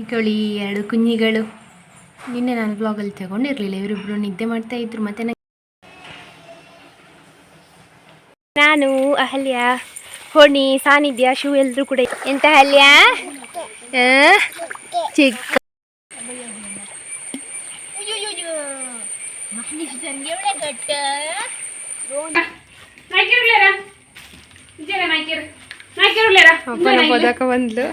ಈಗಳಿ ಎರಡು ಕುഞ്ഞിಗಳು ನಿನ್ನೆ ನಾನು ಬ್ಲಾಗಲ್ಲಿ ತಗೊಂಡಿರಲಿಲ್ಲ. ಇವರಿಬ್ಬರು ನಿದ್ದೆ ಮಾಡ್ತಾ ಇದ್ರು. ಮತ್ತೆ ನಾನು ಅಹಲ್ಯ, ಹೊಣಿ, ಸಾನಿಧ್ಯ, ಶೂ ಎಲ್ಲರೂ ಕೂಡ. ಎಂತ ಅಹಲ್ಯ ಚಿಕ್ಕ ಪದಕ ಬಂದ್ಲು.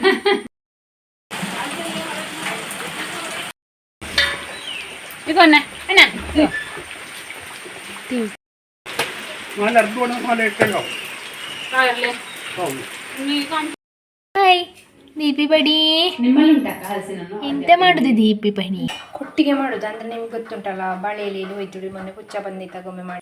ದೀಪಿ ಬಡಿ ಎಂತ ಮಾಡುದು? ದೀಪಿ ಬಣಿ ಕೊಟ್ಟಿಗೆ ಮಾಡುದು ಅಂದ್ರೆ ನಿಮ್ಗೆ ಗೊತ್ತುಂಟಲ್ಲ, ಬಾಳೆ ಎಲೆಯಲ್ಲಿ ಹೋಯ್ತು. ಮೊನ್ನೆ ಹುಚ್ಚ ಬಂದಿದ್ದಾಗ ಒಮ್ಮೆ ಮಾಡಿ.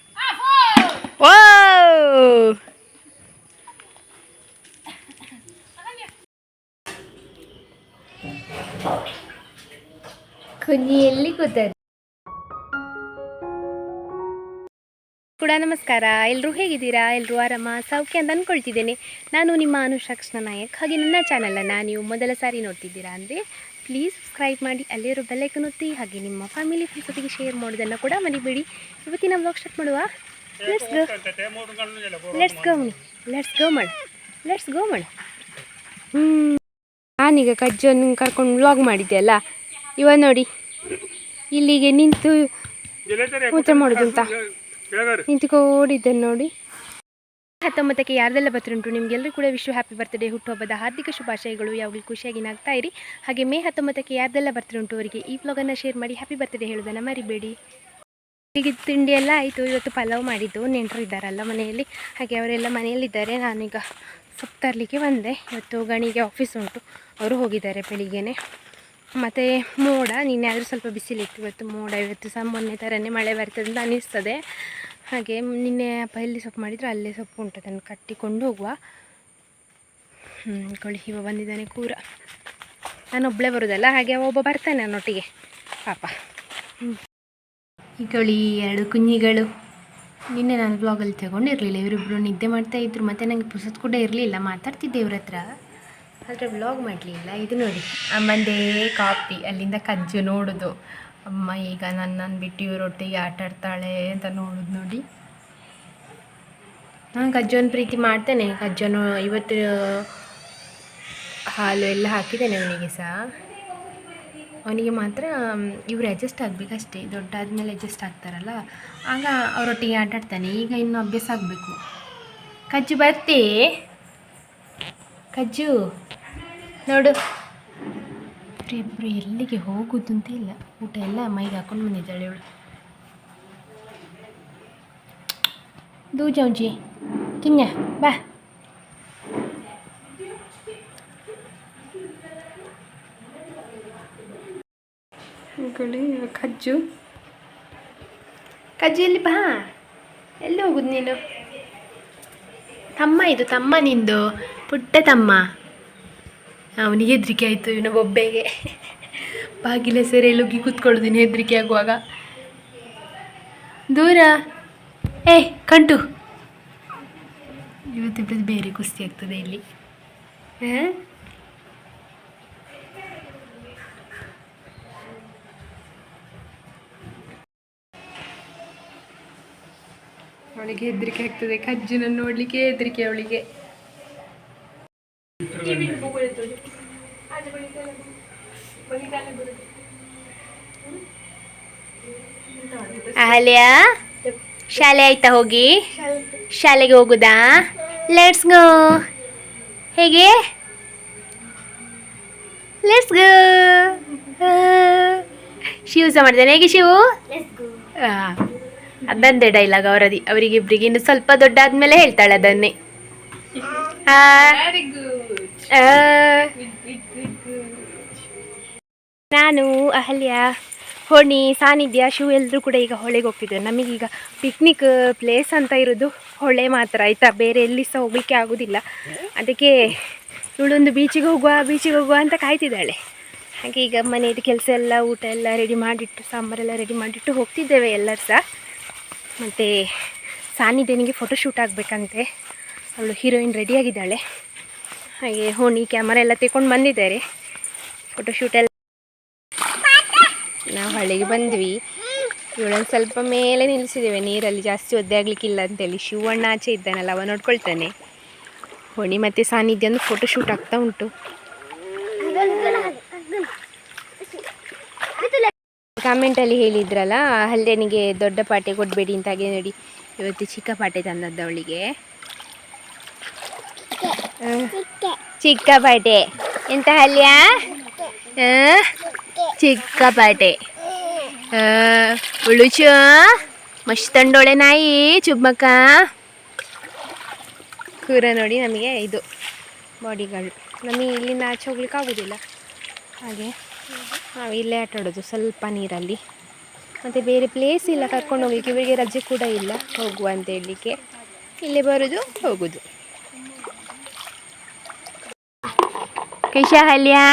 ಕುഞ്ഞಿಯಲ್ಲಿ ಕೂತದ್ದು ಕೂಡ. ನಮಸ್ಕಾರ, ಎಲ್ಲರೂ ಹೇಗಿದ್ದೀರಾ? ಎಲ್ಲರೂ ಆರಾಮ ಸೌಖ್ಯ ಅಂತ ಅಂದ್ಕೊಳ್ತಿದ್ದೇನೆ. ನಾನು ನಿಮ್ಮ ಅನುಷಾ ಕೃಷ್ಣ ನಾಯಕ್. ಹಾಗೆ ನನ್ನ ಚಾನಲನ್ನು ನೀವು ಮೊದಲ ಸಾರಿ ನೋಡ್ತಿದ್ದೀರಾ ಅಂದರೆ ಪ್ಲೀಸ್ ಸಬ್ಸ್ಕ್ರೈಬ್ ಮಾಡಿ, ಅಲ್ಲಿರೋ ಬೆಲ್ಲೈಕನ್ ಒತ್ತಿ. ಹಾಗೆ ನಿಮ್ಮ ಫ್ಯಾಮಿಲಿ ಫ್ರೆಂಡ್ಸ್ ಜೊತೆಗೆ ಶೇರ್ ಮಾಡೋದನ್ನು ಕೂಡ ಮರಿಬೇಡಿ. ಇವತ್ತಿನ ವ್ಲಾಗ್ ಸ್ಟಾರ್ಟ್ ಮಾಡುವ. ಲೆಟ್ಸ್ ಗೋ ಮಾಡು. ನಾನೀಗ ಕಜ್ಜನ್ನು ಕರ್ಕೊಂಡು ವ್ಲಾಗ್ ಮಾಡಿದ್ದೆ ಅಲ್ಲ, ಇವಾಗ ನೋಡಿ ಇಲ್ಲಿಗೆ ನಿಂತು ಮೂತ್ರ ಮಾಡೋದು ಅಂತ ನಿಂತುಕೊಂಡಿದ್ದೇನೆ ನೋಡಿ. 19ಕ್ಕೆ ಯಾರ್ದೆಲ್ಲ ಬರ್ತಿರುಂಟು ನಿಮಗೆಲ್ಲರೂ ಕೂಡ ವಿಶ್ ಹ್ಯಾಪಿ ಬರ್ತ್ಡೇ, ಹುಟ್ಟುಹಬ್ಬದ ಹಾರ್ದಿಕ ಶುಭಾಶಯಗಳು. ಯಾವಾಗಲೂ ಖುಷಿಯಾಗಿ ನಗ್ತಾ ಇರಿ. ಹಾಗೆ ಮೇ 19ಕ್ಕೆ ಯಾರ್ದೆಲ್ಲ ಬರ್ತಿರುಂಟು ಅವರಿಗೆ ಈ ವ್ಲಾಗನ್ನು ಶೇರ್ ಮಾಡಿ ಹ್ಯಾಪಿ ಬರ್ತ್ಡೇ ಹೇಳೋದನ್ನು ಮರಿಬೇಡಿ. ಈಗ ತಿಂಡಿ ಎಲ್ಲ ಆಯಿತು. ಇವತ್ತು ಪಲಾವ್ ಮಾಡಿದ್ದು. ನೆಂಟರು ಇದ್ದಾರಲ್ಲ ಮನೆಯಲ್ಲಿ, ಹಾಗೆ ಅವರೆಲ್ಲ ಮನೆಯಲ್ಲಿದ್ದಾರೆ. ನಾನೀಗ ಸೊಪ್ಪು ತರಲಿಕ್ಕೆ ಬಂದೆ. ಇವತ್ತು ಗಣಿಗೆ ಆಫೀಸ್ ಉಂಟು, ಅವರು ಹೋಗಿದ್ದಾರೆ ಬೆಳಿಗ್ಗೆನೆ. ಮತ್ತು ಮೋಡ, ನಿನ್ನೆ ಆದರೂ ಸ್ವಲ್ಪ ಬಿಸಿಲಿತ್ತು, ಇವತ್ತು ಮೋಡ. ಇವತ್ತು ಸಹ ಮೊನ್ನೆ ಥರನೇ ಮಳೆ ಬರ್ತದೆ ಅಂತ ಅನ್ನಿಸ್ತದೆ. ಹಾಗೆ ನಿನ್ನೆ ಅಪ್ಪ ಎಲ್ಲಿ ಸೊಪ್ಪು ಮಾಡಿದ್ರು ಅಲ್ಲೇ ಸೊಪ್ಪು ಉಂಟು, ಅದನ್ನು ಕಟ್ಟಿಕೊಂಡು ಹೋಗುವ. ಇವ ಬಂದಿದ್ದಾನೆ ಕೂರ. ನಾನು ಒಬ್ಬಳೇ ಬರೋದಲ್ಲ, ಹಾಗೆ ಒಬ್ಬ ಬರ್ತಾನೆ ನನ್ನೊಟ್ಟಿಗೆ ಪಾಪ. ಈಗಳಿ ಎರಡು ಕುഞ്ഞിಗಳು ನಿನ್ನೆ ನಾನು ಬ್ಲಾಗಲ್ಲಿ ತಗೊಂಡಿರಲಿಲ್ಲ. ಇವರಿಬ್ಬರು ನಿದ್ದೆ ಮಾಡ್ತಾಯಿದ್ರು. ಮತ್ತು ನನಗೆ ಪುಸ್ತಕ ಕೂಡ ಇರಲಿಲ್ಲ, ಮಾತಾಡ್ತಿದ್ದೆ ಇವ್ರ ಹತ್ರ, ಆದರೆ ವ್ಲಾಗ್ ಮಾಡಲಿಲ್ಲ. ಇದು ನೋಡಿ ಅಮ್ಮಂದೇ ಕಾಪಿ, ಅಲ್ಲಿಂದ ಕಜ್ಜು ನೋಡೋದು. ಅಮ್ಮ ಈಗ ನನ್ನನ್ನು ಬಿಟ್ಟು ಇವರೊಟ್ಟಿಗೆ ಆಟಾಡ್ತಾಳೆ ಅಂತ ನೋಡೋದು ನೋಡಿ. ನಾನು ಕಜ್ಜನ್ನು ಪ್ರೀತಿ ಮಾಡ್ತೇನೆ. ಕಜ್ಜನ್ನು ಇವತ್ತು ಹಾಲು ಎಲ್ಲ ಹಾಕಿದ್ದೇನೆ ಅವನಿಗೆ ಸಹ. ಅವನಿಗೆ ಮಾತ್ರ ಇವರು ಅಡ್ಜಸ್ಟ್ ಆಗಬೇಕಷ್ಟೇ. ದೊಡ್ಡಾದ್ಮೇಲೆ ಅಡ್ಜಸ್ಟ್ ಆಗ್ತಾರಲ್ಲ, ಆಗ ಅವರೊಟ್ಟಿಗೆ ಆಟಾಡ್ತಾನೆ. ಈಗ ಇನ್ನೂ ಅಭ್ಯಾಸ ಆಗಬೇಕು. ಕಜ್ಜು ಬರ್ತೆ, ಕಜ್ಜು ನೋಡು. ಇಬ್ಬರು ಎಲ್ಲಿಗೆ ಹೋಗೋದು ಅಂತ ಇಲ್ಲ. ಊಟ ಎಲ್ಲ ಮೈಗೆ ಹಾಕೊಂಡು ಬಂದಿದ್ದಾಳೆ ಇವಳು. ದೂಜೌಜಿ ತಿನ್ನ ಬಾ. ಕಜ್ಜು ಕಜ್ಜು ಎಲ್ಲಿ ಬಾ. ಎಲ್ಲಿ ಹೋಗುದು ನೀನು? ತಮ್ಮ ಇದು, ತಮ್ಮ ನಿಂದು ಪುಟ್ಟ ತಮ್ಮ. ಅವನಿಗೆ ಹೆದರಿಕೆ ಆಯಿತು, ಇವನು ಬೊಬ್ಬೆಗೆ. ಬಾಗಿಲ ಸೆರೆಯಲ್ಲಿ ಹೋಗಿ ಕೂತ್ಕೊಳ್ಳೋದಿನ ಹೆದರಿಕೆ ಆಗುವಾಗ. ದೂರ ಕಂಟು. ಇವತ್ತಿಬ್ಬರದ್ದು ಬೇರೆ ಕುಸ್ತಿ ಆಗ್ತದೆ ಇಲ್ಲಿ. ಅವಳಿಗೆ ಹೆದರಿಕೆ ಆಗ್ತದೆ, ಕಜ್ಜನನ್ನು ನೋಡಲಿಕ್ಕೆ ಹೆದರಿಕೆ ಅವಳಿಗೆ. ಅಹಲ್ಯ, ಶಾಲೆ ಆಯ್ತಾ? ಹೋಗಿ ಶಾಲೆಗೆ ಹೋಗುದಾ? Let's go. ಹೇಗೆ? ಲೆಟ್ಸ್ ಗೋ. ಶಿವ ಸಹ ಮಾಡಿದ್ದಾನೆ. ಹೇಗೆ ಶಿವು? ಅದಂದೇ ಡೈಲಾಗ್ ಅವರಿಗಿಬ್ಬರಿಗೆ. ಇನ್ನು ಸ್ವಲ್ಪ ದೊಡ್ಡ ಆದ್ಮೇಲೆ ಹೇಳ್ತಾಳೆ ಅದನ್ನೇ. ನಾನು ಅಹಲ್ಯ, ಹೊಣಿ, ಸಾನಿಧ್ಯ, ಶೂ ಎಲ್ಲರೂ ಕೂಡ ಈಗ ಹೊಳೆಗೆ ಹೋಗ್ತಿದ್ದಾರೆ. ನಮಗೀಗ ಪಿಕ್ನಿಕ್ ಪ್ಲೇಸ್ ಅಂತ ಇರೋದು ಹೊಳೆ ಮಾತ್ರ ಆಯಿತಾ, ಬೇರೆ ಎಲ್ಲಿ ಸಹ ಹೋಗಲಿಕ್ಕೆ ಆಗೋದಿಲ್ಲ. ಅದಕ್ಕೆ ಇವಳೊಂದು ಬೀಚಿಗೆ ಹೋಗುವ ಅಂತ ಕಾಯ್ತಿದ್ದಾಳೆ. ಹಾಗೆ ಈಗ ಮನೆಯದು ಕೆಲಸ ಎಲ್ಲ, ಊಟ ಎಲ್ಲ ರೆಡಿ ಮಾಡಿಟ್ಟು, ಸಾಂಬಾರೆಲ್ಲ ರೆಡಿ ಮಾಡಿಟ್ಟು ಹೋಗ್ತಿದ್ದೇವೆ ಎಲ್ಲರೂ ಸಹ. ಮತ್ತು ಸಾನಿಧ್ಯನಿಗೆ ಫೋಟೋಶೂಟ್ ಆಗಬೇಕಂತೆ, ಅವಳು ಹೀರೋಯಿನ್ ರೆಡಿಯಾಗಿದ್ದಾಳೆ. ಹಾಗೆ ಹೊಣಿ ಕ್ಯಾಮರಾ ಎಲ್ಲ ತಗೊಂಡು ಬಂದಿದ್ದಾರೆ. ಫೋಟೋಶೂಟ್ ಎಲ್ಲ ನಾವು ಹಳ್ಳಿಗೆ ಬಂದ್ವಿ. ಇವಳನ್ನು ಸ್ವಲ್ಪ ಮೇಲೆ ನಿಲ್ಲಿಸಿದ್ದೇವೆ, ನೀರಲ್ಲಿ ಜಾಸ್ತಿ ಒದ್ದೆ ಆಗಲಿಕ್ಕಿಲ್ಲ ಅಂತೇಳಿ. ಶಿವಣ್ಣ ಆಚೆ ಇದ್ದಾನಲ್ಲ, ಅವ ನೋಡ್ಕೊಳ್ತಾನೆ. ಹೊಣಿ ಮತ್ತು ಸಾನ್ನಿಧ್ಯ ಒಂದು ಫೋಟೋ ಶೂಟ್ ಆಗ್ತಾ ಉಂಟು. ಕಾಮೆಂಟಲ್ಲಿ ಹೇಳಿದ್ರಲ್ಲ ಹಲ್ದನಿಗೆ ದೊಡ್ಡ ಪಾಟೆ ಕೊಡಬೇಡಿ ಅಂತ, ಹಾಗೆ ನೋಡಿ ಇವತ್ತು ಚಿಕ್ಕ ಪಾಟೆ ತಂದದ್ದು ಅವಳಿಗೆ. ಚಿಕ್ಕ ಪಾಟೆ ಎಂತ ಹಲ್ಯ? ಚಿಕ್ಕ ಪಾಟೆ ಉಳುಚು ಮಸ್ತ್ ತಂಡೋಳೆ ನಾಯಿ ಚುಬ್ಬಕ್ಕ. ಕೂರ ನೋಡಿ ನಮಗೆ ಇದು ಬಾಡಿಗಳು. ನಮಗೆ ಇಲ್ಲಿಂದ ಆಚೆ ಹೋಗ್ಲಿಕ್ಕೆ ಆಗೋದಿಲ್ಲ, ಹಾಗೆ ನಾವು ಇಲ್ಲೇ ಆಟ ಆಡೋದು ಸ್ವಲ್ಪ ನೀರಲ್ಲಿ. ಮತ್ತು ಬೇರೆ ಪ್ಲೇಸ್ ಇಲ್ಲ ಕರ್ಕೊಂಡು ಹೋಗ್ಲಿಕ್ಕೆ, ಇವರಿಗೆ ರಜೆ ಕೂಡ ಇಲ್ಲ ಹೋಗುವ ಅಂತ ಹೇಳಲಿಕ್ಕೆ. ಇಲ್ಲೇ ಬರೋದು ಹೋಗೋದು. कैशा हलिया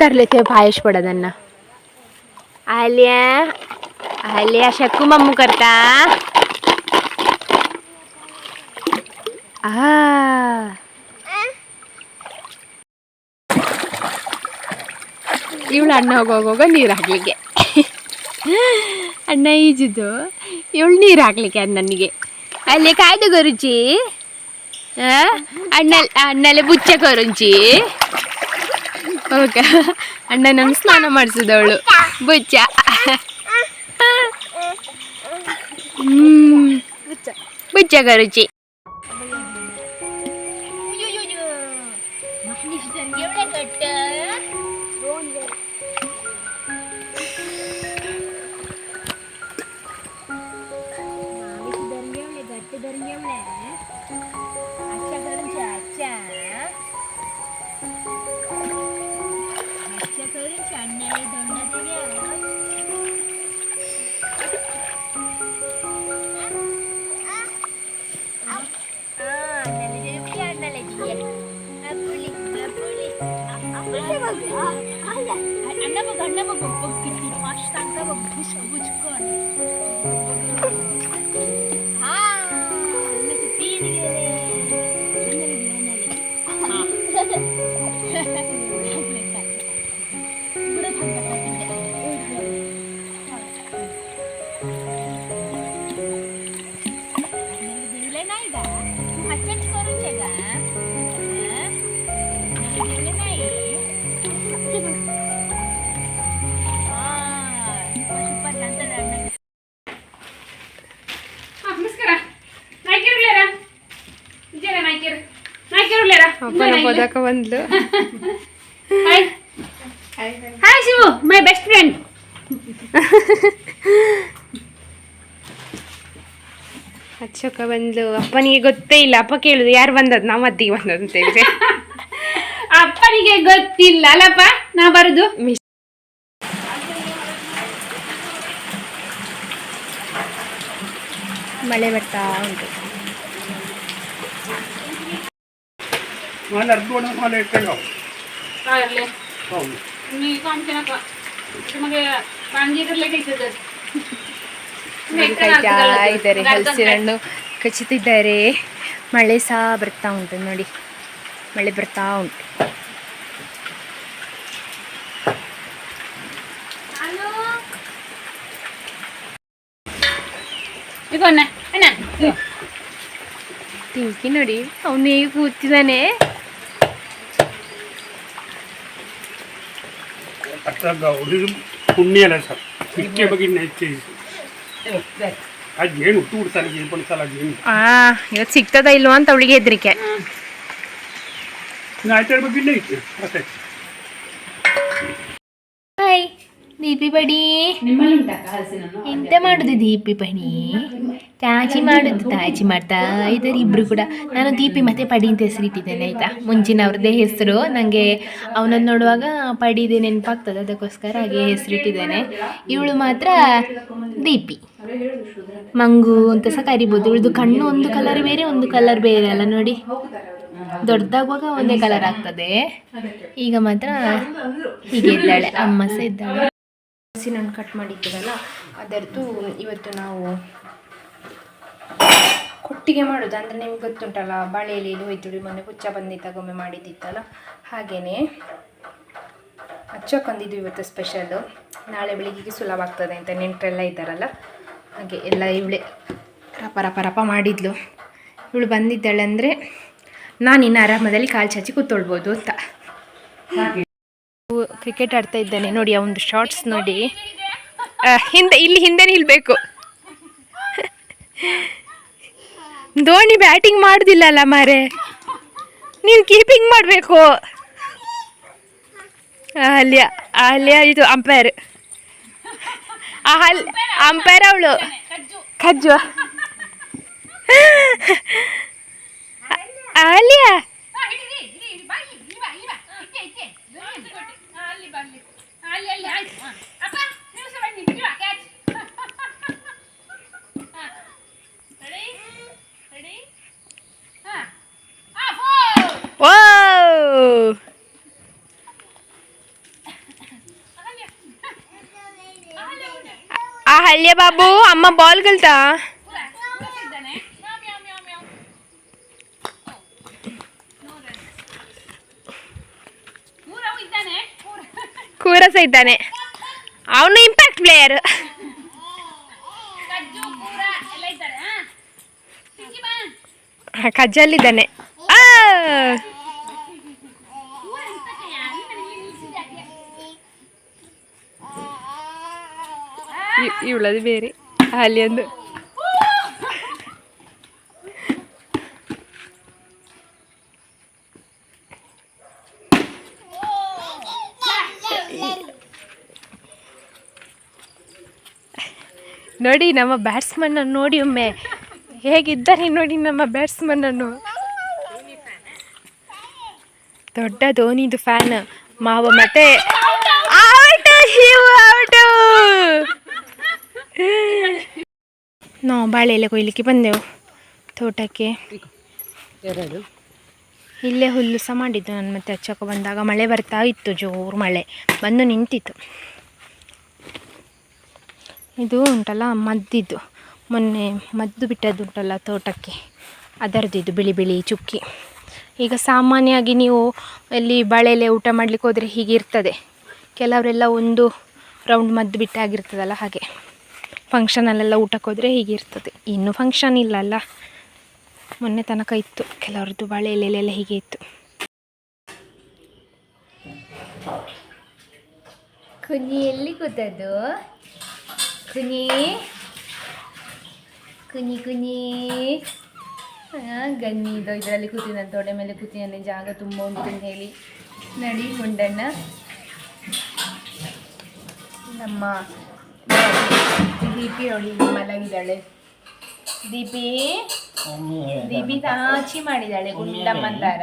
तर लेते पायश पडदನ್ನ हलिया हलिया शक्कू मम्मू करता ಇವಳು ಅಣ್ಣ ಹೋಗೋಗ ನೀರು ಹಾಕ್ಲಿಕ್ಕೆ, ಅಣ್ಣ ಈಜಿದ್ದು ಇವಳು ನೀರು ಹಾಕ್ಲಿಕ್ಕೆ ಅಣ್ಣನಿಗೆ. ಅಲ್ಲಿ ಕಾಯ್ದು ಗುರುಚಿ ಅಣ್ಣಲ್ಲೇ ಬುಚ್ಚ ಕೊರುಂಚಿ. ಓಕೆ, ಅಣ್ಣ ನಮ್ಗೆ ಸ್ನಾನ ಮಾಡಿಸಿದವಳು ಬುಚ್ಚ. ಬುಚ್ಚ ಕರುಚಿ. ಪದಕ ಬಂದ್ಲು. Hi Shivu, my best friend. ಅಚ್ಚಕ್ಕ ಬಂದ್ಲು. ಅಪ್ಪನಿಗೆ ಗೊತ್ತೇ ಇಲ್ಲ. ಅಪ್ಪ ಕೇಳುದು ಯಾರು ಬಂದದ್ದು, ನಾವು ಅತ್ತಿಗೆ ಬಂದದ್ದು ಅಂತ ಹೇಳಿದ್ರೆ ಅಪ್ಪನಿಗೆ ಗೊತ್ತಿಲ್ಲ ಅಲ್ಲಪ್ಪ ನಾ ಬರುದು. ಮಳೆ ಬರ್ತಾ ಉಂಟು. ಇದ್ದಾರೆ ಹಲಸಿನಣ್ಣು ಕಚ್ಚುತ್ತಿದ್ದಾರೆ. ಮಳೆ ಸಹ ಬರ್ತಾ ಉಂಟು ನೋಡಿ, ಮಳೆ ಬರ್ತಾ ಉಂಟು. ಟಿಂಕಿ ನೋಡಿ ಅವನೇ ಕೂತಿದ್ದಾನೆ. ಇವತ್ತು ಸಿಗ್ತದ ಇಲ್ವಾ ಅಂತ ಅವಳಿಗೆ ಹೆದರಿಕೆ. ಹಾಯ್ ದೀಪಿ ಬಡಿ, ಎಂತ ಮಾಡುದು ದೀಪಿ ಬಡಿ? ಚಾಚಿ ಮಾಡುದು, ತಾಚಿ ಮಾಡ್ತಾ ಇದ್ದಾರೆ ಇಬ್ರು ಕೂಡ. ನಾನು ದೀಪಿ ಮತ್ತೆ ಪಡಿ ಅಂತ ಹೆಸರು ಇಟ್ಟಿದ್ದೇನೆ ಆಯ್ತಾ. ಮುಂಚಿನವ್ರದ್ದೇ ಹೆಸರು, ನನಗೆ ಅವನನ್ನು ನೋಡುವಾಗ ಪಡಿದೆ ನೆನಪಾಗ್ತದೆ, ಅದಕ್ಕೋಸ್ಕರ ಹಾಗೆ ಹೆಸರಿಟ್ಟಿದ್ದೇನೆ. ಇವಳು ಮಾತ್ರ ದೀಪಿ, ಮಂಗು ಅಂತ ಸಹ ಕರಿಬೋದು. ಇವಳದು ಕಣ್ಣು ಒಂದು ಕಲರ್ ಬೇರೆ, ಒಂದು ಕಲರ್ ಬೇರೆ ಅಲ್ಲ ನೋಡಿ. ದೊಡ್ಡದಾಗುವಾಗ ಒಂದೇ ಕಲರ್ ಆಗ್ತದೆ, ಈಗ ಮಾತ್ರ ಹೀಗೆ ಇದ್ದಾಳೆ. ಅಮ್ಮ ಸಹ ಇದ್ದಾಳೆ. ನಾನು ಕಟ್ ಮಾಡಿದ್ದೀರಲ್ಲ ಅದರದ್ದು ಇವತ್ತು ನಾವು ಕೊಟ್ಟಿಗೆ ಮಾಡೋದು. ಅಂದರೆ ನಿಮ್ಗೆ ಗೊತ್ತುಂಟಲ್ಲ, ಬಾಳೆ ಎಲೆಯಲ್ಲಿ ಹೋಯ್ತು ಮೊನ್ನೆ ಹುಚ್ಚ ಬಂದಿದ್ದಾಗ ಒಮ್ಮೆ ಮಾಡಿದ್ದಿತ್ತಲ್ಲ, ಹಾಗೆಯೇ ಅಚ್ಚಕ್ಕೊಂದಿದ್ದು ಇವತ್ತು ಸ್ಪೆಷಲ್ಲು. ನಾಳೆ ಬೆಳಿಗ್ಗೆಗೆ ಸುಲಭ ಆಗ್ತದೆ ಅಂತ ನೆಂಟರೆಲ್ಲ ಇದ್ದಾರಲ್ಲ, ಹಾಗೆ ಎಲ್ಲ ಇವಳೆ ರಪ ಮಾಡಿದ್ಲು. ಇವಳು ಬಂದಿದ್ದಾಳೆ ಅಂದರೆ ನಾನು ಇನ್ನು ಆರಾಮದಲ್ಲಿ ಕಾಲು ಚಾಚಿ ಕೂತ್ಕೊಳ್ಬೋದು ಅಂತ. ಕ್ರಿಕೆಟ್ ಆಡ್ತಾ ಇದ್ದಾನೆ ನೋಡಿ, ಅವನದು ಶಾರ್ಟ್ಸ್ ನೋಡಿ. ಹಿಂದೆ ನಿಲ್ಬೇಕು. ಧೋನಿ ಬ್ಯಾಟಿಂಗ್ ಮಾಡುದಿಲ್ಲಲ್ಲ ಮಾರೆ, ನೀನು ಕೀಪಿಂಗ್ ಮಾಡಬೇಕು. ಅಲ್ಲಿಯ ಇದು ಅಂಪೈರ್, ಅಂಪೈರ್ ಅವಳು ಕಜ್ಜು. ಅಲ್ಲಿಯ ಓ ಆ ಹಳ್ಳಿಯ ಬಾಬು ಅಮ್ಮ ಬಾಲ್ ಕಲ್ತಾ ಕೂರಸ ಇದ್ದಾನೆ, ಅವನು ಇಂಪ್ಯಾಕ್ಟ್ ಪ್ಲೇಯರ್. ಕಜ್ಜಲ್ಲಿದ್ದಾನೆ. ಇವಳದು ಬೇರೆ, ಅಲ್ಲಿ ಒಂದು ನೋಡಿ ನಮ್ಮ ಬ್ಯಾಟ್ಸ್ಮನ್ನನ್ನು ನೋಡಿ ಒಮ್ಮೆ ಹೇಗಿದ್ದಾರೆ ನೋಡಿ ನಮ್ಮ ಬ್ಯಾಟ್ಸ್ಮನ್ನನ್ನು. ದೊಡ್ಡ ಧೋನಿದು ಫ್ಯಾನ್ ಮಾವ. ಮತ್ತೆ ನಾವು ಬಾಳೆ ಎಲೆ ಕೊಯ್ಲಿಕ್ಕೆ ಬಂದೆವು ತೋಟಕ್ಕೆ. ಇಲ್ಲೇ ಹುಲ್ಲು ಸಹ ಮಾಡಿದ್ದು ನಾನು ಮತ್ತೆ ಹಚ್ಚಕ್ಕೆ ಬಂದಾಗ. ಮಳೆ ಬರ್ತಾ ಇತ್ತು, ಜೋರು ಮಳೆ ಬಂದು ನಿಂತಿತ್ತು. ಇದು ಉಂಟಲ್ಲ ಮದ್ದಿದ್ದು, ಮೊನ್ನೆ ಮದ್ದು ಬಿಟ್ಟದ್ದು ಉಂಟಲ್ಲ ತೋಟಕ್ಕೆ, ಅದರದ್ದು ಬಿಳಿ ಬಿಳಿ ಚುಕ್ಕಿ. ಈಗ ಸಾಮಾನ್ಯವಾಗಿ ನೀವು ಅಲ್ಲಿ ಬಾಳೆಲೆ ಊಟ ಮಾಡಲಿಕ್ಕೆ ಹೋದರೆ ಹೀಗೆ ಇರ್ತದೆ. ಕೆಲವರೆಲ್ಲ ಒಂದು ರೌಂಡ್ ಮದ್ದು ಬಿಟ್ಟಾಗಿರ್ತದಲ್ಲ, ಹಾಗೆ ಫಂಕ್ಷನಲ್ಲೆಲ್ಲ ಊಟಕ್ಕೆ ಹೋದರೆ ಹೀಗೆ ಇರ್ತದೆ. ಇನ್ನೂ ಫಂಕ್ಷನ್ ಇಲ್ಲಲ್ಲ, ಮೊನ್ನೆ ತನಕ ಇತ್ತು ಕೆಲವ್ರದ್ದು ಬಾಳೆ ಎಲೆಲೆಲ್ಲ ಹೀಗೆ ಇತ್ತು. ಕುನಿ ಎಲ್ಲಿ ಕೂತದ್ದು? ಕುನಿ ಕುನಿ ಕುನಿ ಗನ್ನಿ ಇದು ಇದರಲ್ಲಿ ಕೂತಿದ್ದಾನೆ, ತೊಡೆ ಮೇಲೆ ಕೂತಿದ್ದಾನೆ. ಜಾಗ ತುಂಬ ಉಂಟು ಅಂತ ಹೇಳಿ ನಡಿ ಗುಂಡಣ್ಣ. ನಮ್ಮ ದೀಪಿ ನೋಡಿ ಮಲಗಿದ್ದಾಳೆ. ದೀಪಿ ತಾಚಿ ಮಾಡಿದ್ದಾಳೆ ಗುಂಡಮ್ಮಂತಾರ.